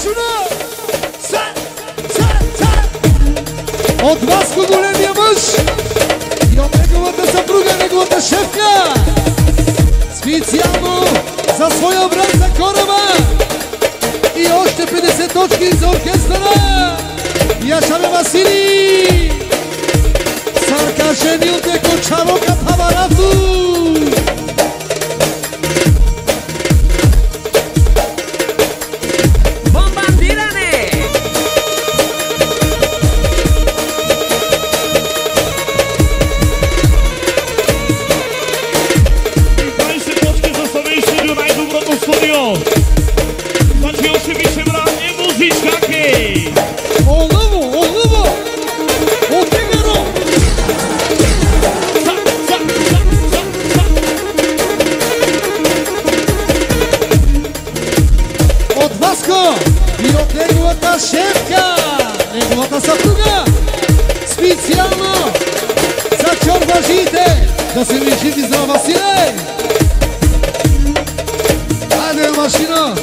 машина! От Васко големия мъж и от неговата съпруга, неговата шефка, специално за своя брат за кораба и още 50 точки за оркестъра. Яшаме Васили! Сарка женил деко чарока таварафу! Значи oczywiście branie muzyczka kej. Олъво! Отигаро! От Васко и от неговата шефка, неговата съпруга, специално за чорбажите, да се ми живи за Василе! Айде машина!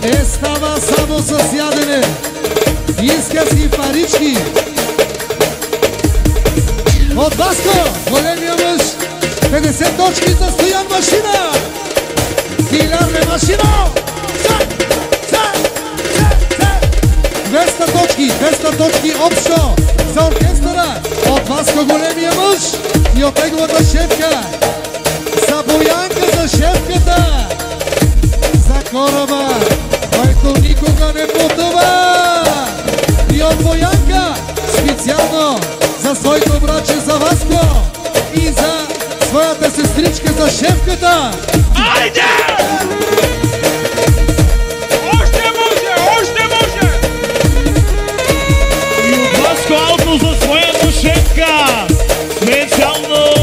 Не става само с ядене, иска си парички. От Васко, големия мъж, 50 точки за Стоян машина. Хилярне машина. 200 точки общо за оркестъра. От Васко, големия мъж и от неговата шефка. За Боянка, за шефката. За кораба, който никога не потъва. И от Боянка специално за своето братче, за Васко и за своята сестричка, за шефката. Айде! Още може! И от Васко Алто за своята шефка. Специално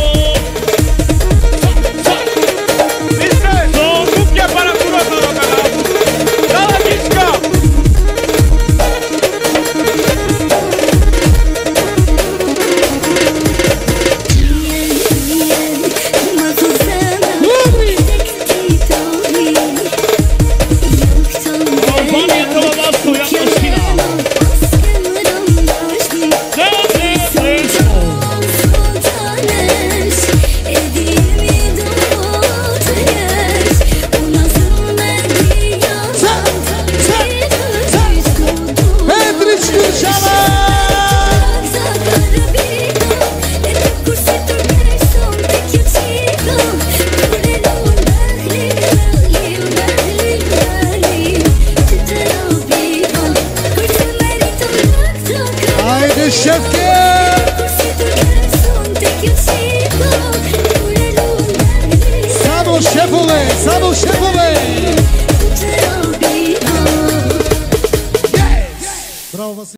Само шефове!